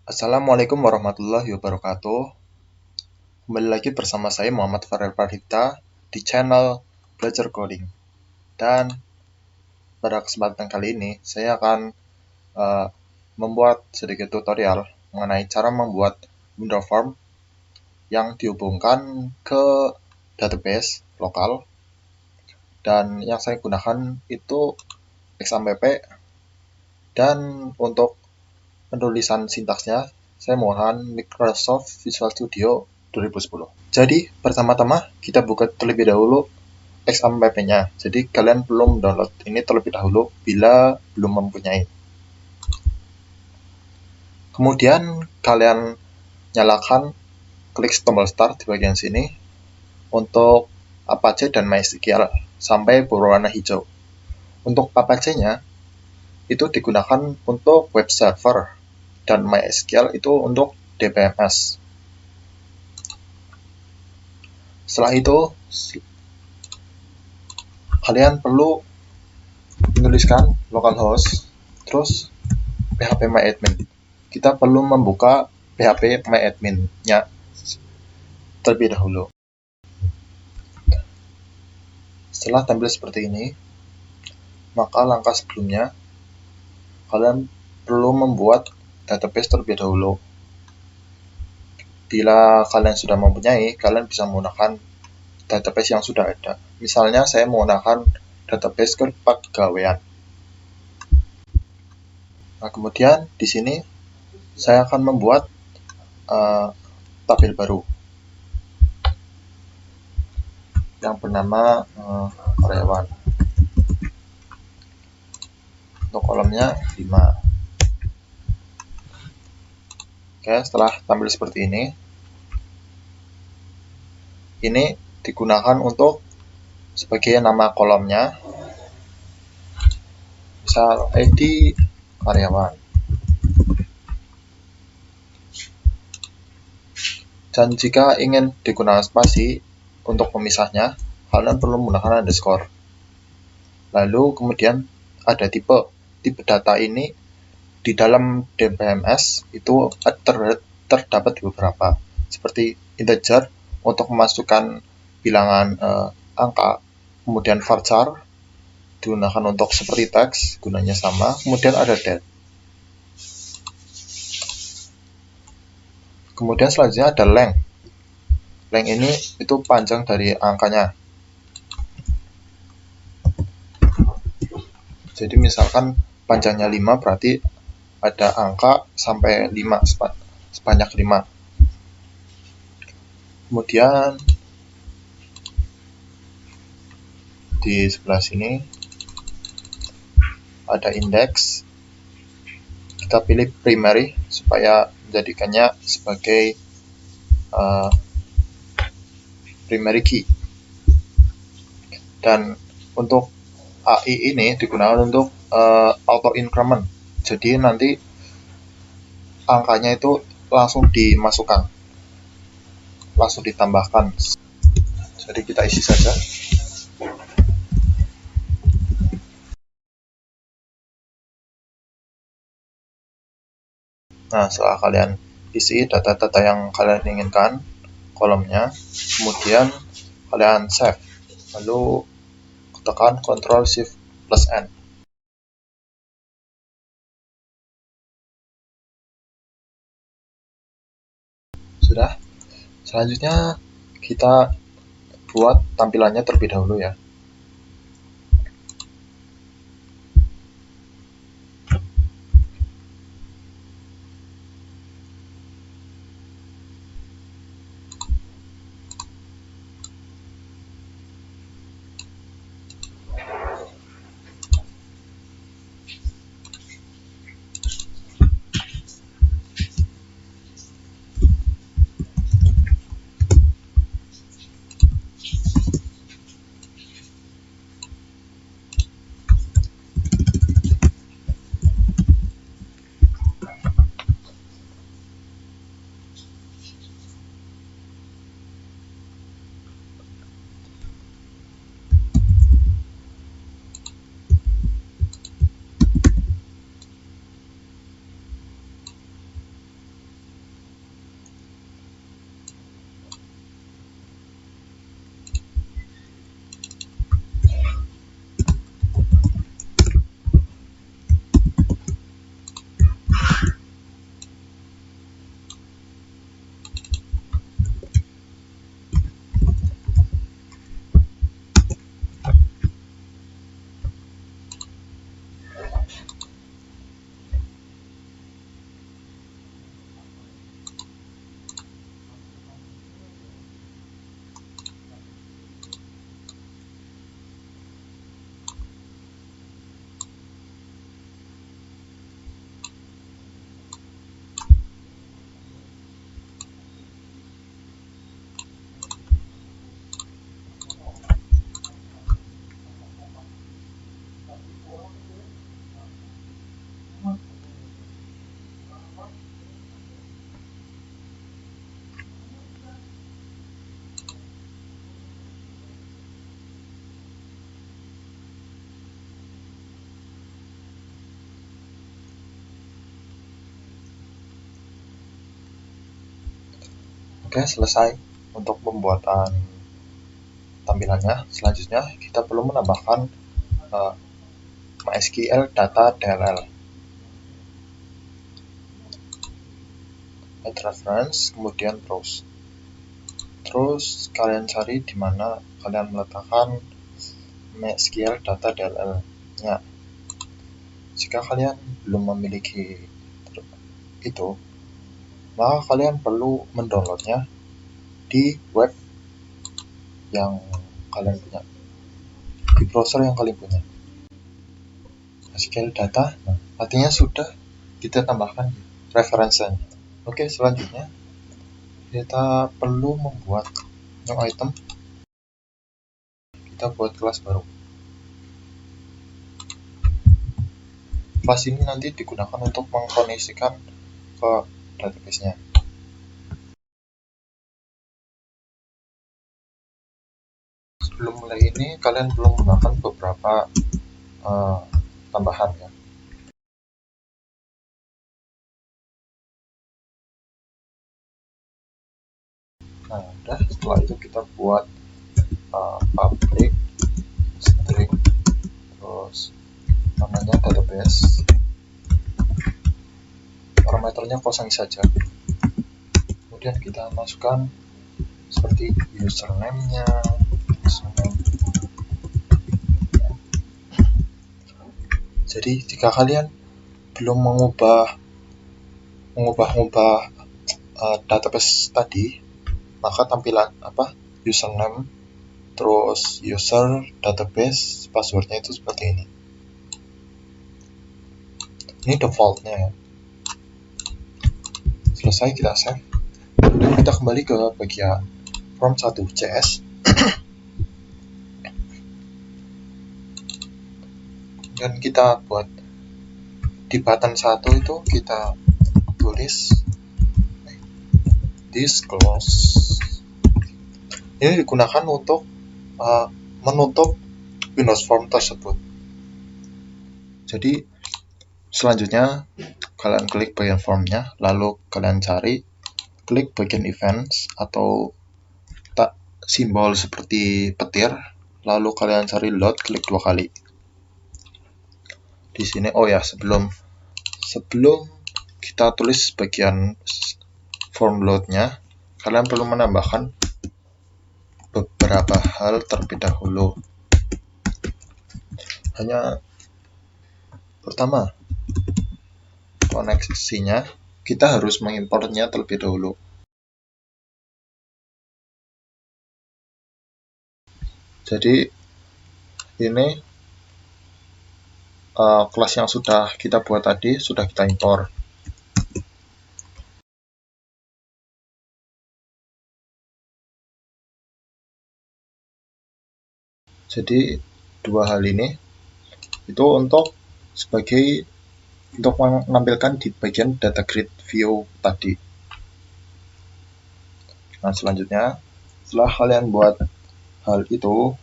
Assalamualaikum warahmatullahi wabarakatuh. Kembali lagi bersama saya Muhammad Farel Pradipta di channel Belajar Coding. Dan pada kesempatan kali ini saya akan membuat sedikit tutorial mengenai cara membuat window form yang dihubungkan ke database lokal. Dan yang saya gunakan itu XAMPP. Dan untuk penulisan sintaksnya saya mohon Microsoft Visual Studio 2010. Jadi pertama-tama kita buka terlebih dahulu XAMPP-nya. Jadi kalian belum download ini terlebih dahulu bila belum mempunyai. Kemudian kalian nyalakan, klik tombol start di bagian sini untuk Apache dan MySQL sampai berwarna hijau. Untuk Apache-nya itu digunakan untuk web server dan MySQL itu untuk DBMS. Setelah itu kalian perlu menuliskan localhost terus phpMyAdmin. Kita perlu membuka phpMyAdmin-nya terlebih dahulu. Setelah tampil seperti ini, maka langkah sebelumnya kalian perlu membuat database terlebih dahulu. Bila kalian sudah mempunyai, kalian bisa menggunakan database yang sudah ada. Misalnya saya menggunakan database kepegawaian. Nah, kemudian di sini saya akan membuat tabel baru yang bernama karyawan. Untuk kolomnya 5. Oke, setelah tampil seperti ini digunakan untuk sebagai nama kolomnya, misal ID karyawan. Dan jika ingin digunakan spasi untuk pemisahnya, kalian perlu menggunakan underscore. Lalu kemudian ada tipe data ini di dalam DBMS itu terdapat beberapa, seperti integer untuk memasukkan bilangan angka, kemudian varchar digunakan untuk seperti teks, gunanya sama, kemudian ada date. Kemudian selanjutnya ada length. Length ini itu panjang dari angkanya. Jadi misalkan panjangnya 5 berarti ada angka sampai 5, sebanyak 5. Kemudian di sebelah sini ada indeks. Kita pilih primary supaya menjadikannya sebagai primary key. Dan untuk AI ini digunakan untuk auto increment. Jadi nanti angkanya itu langsung dimasukkan, langsung ditambahkan. Jadi kita isi saja. Nah, setelah kalian isi data-data yang kalian inginkan, kolomnya, kemudian kalian save, lalu tekan Ctrl+Shift+N. Sudah. Selanjutnya kita buat tampilannya terlebih dahulu ya. Oke, selesai untuk pembuatan tampilannya. Selanjutnya kita perlu menambahkan MySQL data DLL. Add reference, kemudian browse. Terus kalian cari di mana kalian meletakkan MySQL data DLL-nya. Jika kalian belum memiliki itu, maka kalian perlu mendownloadnya di web yang kalian punya, di browser yang kalian punya. MySQL data, artinya sudah kita tambahkan referensinya. Oke, selanjutnya kita perlu membuat new item. Kita buat kelas baru. Kelas ini nanti digunakan untuk mengkoneksikan ke database-nya. Sebelum mulai ini, kalian perlu menggunakan beberapa tambahan ya. Nah, udah, setelah itu kita buat public string, terus namanya database, parameternya kosong saja. Kemudian kita masukkan seperti username-nya, Jadi jika kalian belum mengubah database tadi, maka tampilan username terus user database passwordnya itu seperti ini. Ini defaultnya ya. Selesai, kita save. Kemudian kita kembali ke bagian form1.js. Dan kita buat di button 1 itu kita tulis disclose. Ini digunakan untuk menutup Windows Form tersebut. Jadi selanjutnya kalian klik bagian formnya, lalu kalian klik bagian events atau simbol seperti petir, lalu kalian cari load, klik 2 kali. Di sini sebelum kita tulis bagian form loadnya, kalian perlu menambahkan beberapa hal terlebih dahulu. Hanya pertama, koneksinya kita harus mengimportnya terlebih dahulu. Jadi ini kelas yang sudah kita buat tadi sudah kita impor. Jadi dua hal ini itu untuk menampilkan di bagian data grid view tadi. Nah, selanjutnya setelah kalian buat hal itu,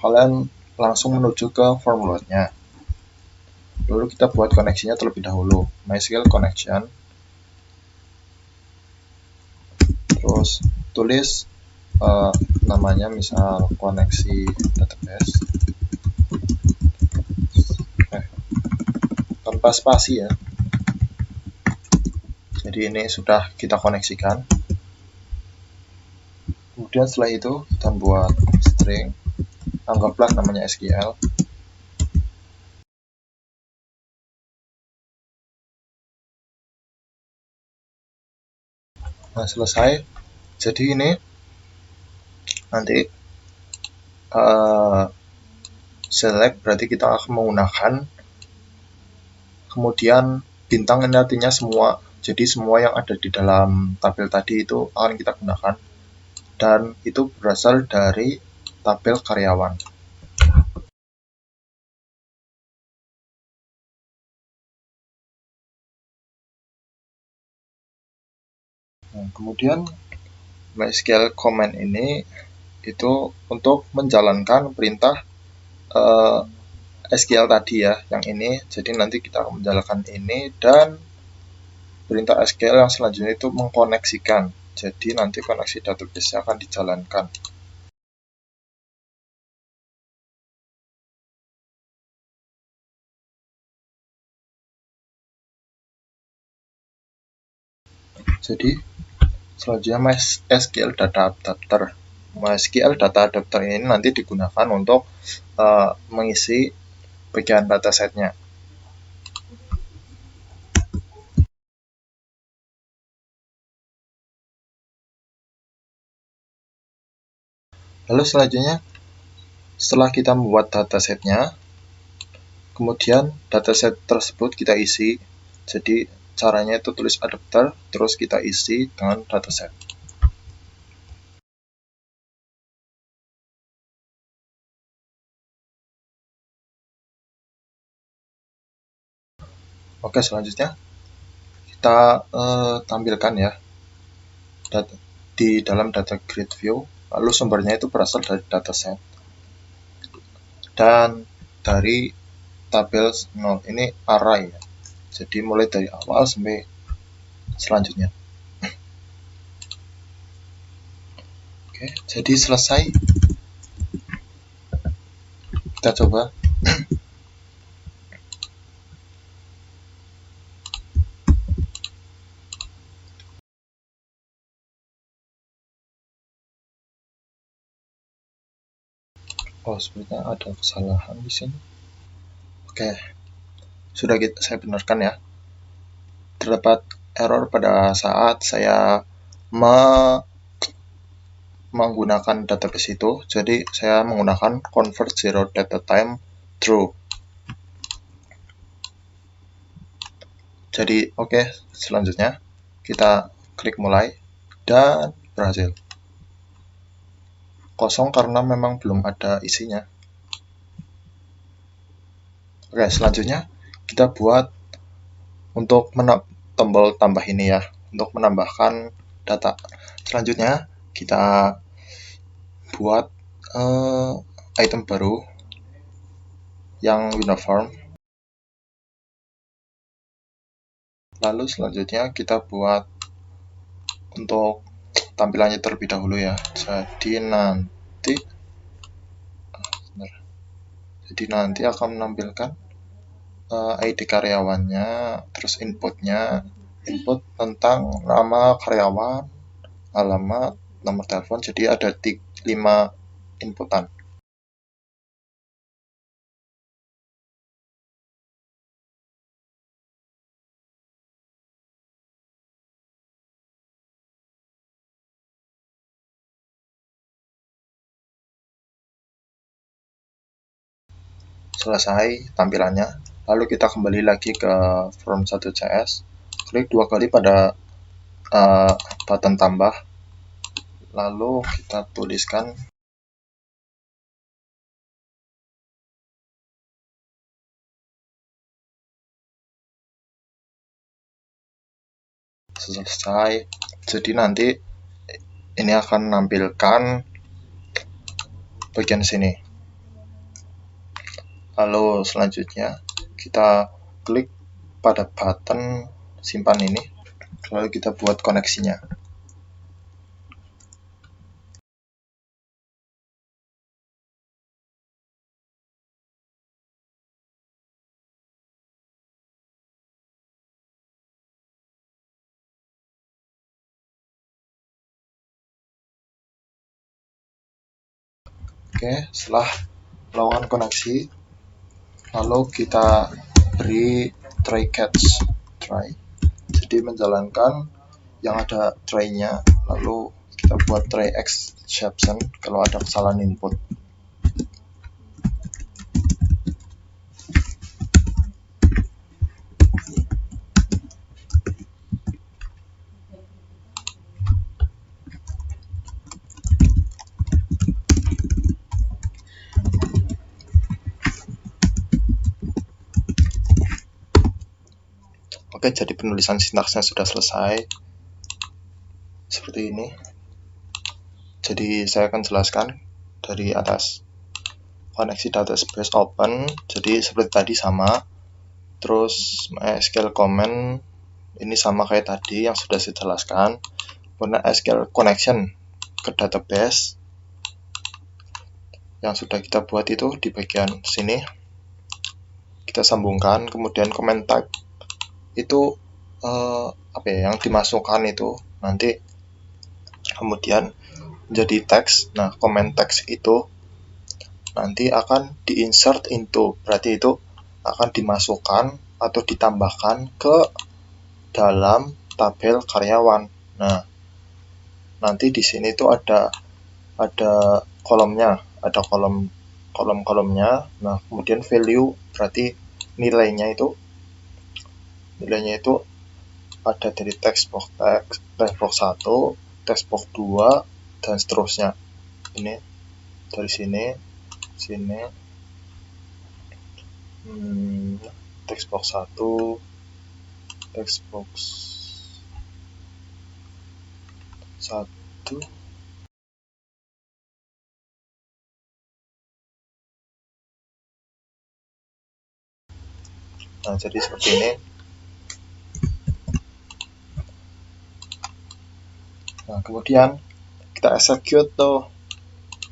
kalian langsung menuju ke form load-nya. Lalu kita buat koneksinya terlebih dahulu, MySQL connection. Terus tulis namanya misal koneksi database. Tanpa spasi ya. Jadi ini sudah kita koneksikan. Kemudian setelah itu kita buat string, anggaplah namanya SQL. Nah, selesai. Jadi ini nanti select berarti kita akan menggunakan, kemudian bintang ini artinya semua. Jadi semua yang ada di dalam tabel tadi itu akan kita gunakan, dan itu berasal dari tabel karyawan. Nah, kemudian MySQL command ini itu untuk menjalankan perintah SQL tadi ya, yang ini. Jadi nanti kita akan menjalankan ini, dan perintah SQL yang selanjutnya itu mengkoneksikan. Jadi nanti koneksi database akan dijalankan. Jadi selanjutnya MySQL Data Adapter. MySQL Data Adapter ini nanti digunakan untuk mengisi bagian datasetnya. Lalu selanjutnya, setelah kita membuat datasetnya, kemudian dataset tersebut kita isi. Jadi caranya itu tulis adapter, terus kita isi dengan dataset. Oke, selanjutnya kita tampilkan ya di dalam data grid view. Lalu sumbernya itu berasal dari dataset dan dari tabel 0. Ini array ya. Jadi mulai dari awal sampai selanjutnya. Oke, jadi selesai. Kita coba. Oh, sebenarnya ada kesalahan di sini. Oke, sudah saya benarkan ya. Terdapat error pada saat saya menggunakan database itu. Jadi saya menggunakan convert zero data time true. Jadi oke, selanjutnya kita klik mulai dan berhasil. Kosong karena memang belum ada isinya. Oke, selanjutnya kita buat untuk tombol tambah ini ya, untuk menambahkan data. Selanjutnya kita buat item baru yang uniform. Lalu selanjutnya kita buat untuk tampilannya terlebih dahulu ya. Jadi nanti akan menampilkan ID karyawannya, terus inputnya, input tentang nama karyawan, alamat, nomor telepon. Jadi ada 5 inputan. Selesai tampilannya, lalu kita kembali lagi ke form1.cs, klik 2 kali pada button tambah, lalu kita tuliskan selesai. Jadi nanti ini akan menampilkan bagian sini. Lalu selanjutnya kita klik pada button simpan ini, lalu kita buat koneksinya. Oke, setelah melakukan koneksi, lalu kita beri try catch, jadi menjalankan yang ada try-nya, lalu kita buat try exception kalau ada kesalahan input. Oke, jadi penulisan sintaksnya sudah selesai. Seperti ini. Jadi saya akan jelaskan dari atas. Koneksi database open, jadi seperti tadi sama. Terus MySQL comment, ini sama kayak tadi yang sudah saya jelaskan. SQL connection ke database yang sudah kita buat itu di bagian sini. Kita sambungkan, kemudian comment type itu yang dimasukkan itu nanti kemudian menjadi teks. Nah, comment text itu nanti akan di-insert into, berarti itu akan dimasukkan atau ditambahkan ke dalam tabel karyawan. Nah, nanti di sini tuh ada kolomnya, ada kolom-kolomnya. Nah, kemudian value berarti nilainya itu ada dari text box 1, text box 2 dan seterusnya. Ini dari sini text box 1, text box 1, nah jadi seperti ini. Nah, kemudian kita execute tuh,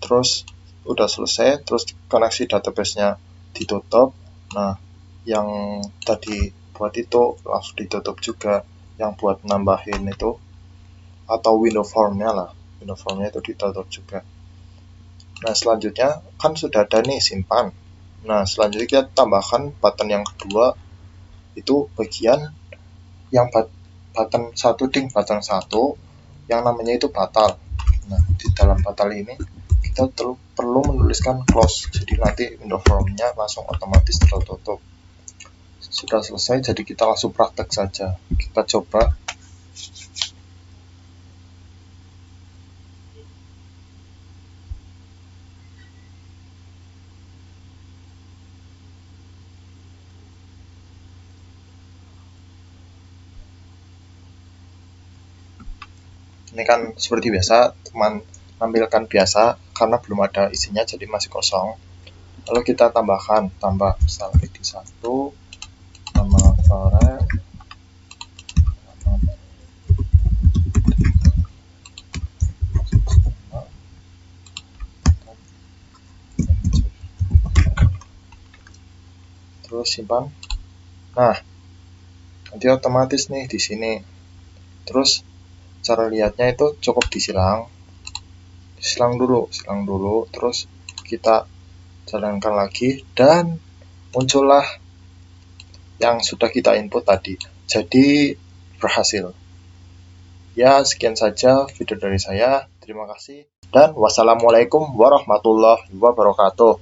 terus udah selesai, terus koneksi database-nya ditutup. Nah, yang tadi buat itu langsung ditutup juga, yang buat nambahin itu atau window formnya itu ditutup juga. Nah, selanjutnya kan sudah ada nih simpan. Nah, selanjutnya kita tambahkan button yang kedua, itu bagian yang button 1 yang namanya itu batal. Nah, di dalam batal ini kita perlu menuliskan close, jadi nanti window formnya langsung otomatis tertutup. Sudah selesai, jadi kita langsung praktek saja. Kita coba. Ini kan seperti biasa, teman tampilkan biasa karena belum ada isinya, jadi masih kosong. Lalu kita tambah misalnya ID 1, nama Farel, terus simpan. Nah, nanti otomatis nih di sini. Terus cara lihatnya itu cukup disilang dulu, terus kita jalankan lagi dan muncullah yang sudah kita input tadi. Jadi berhasil. Ya, sekian saja video dari saya. Terima kasih dan wassalamualaikum warahmatullahi wabarakatuh.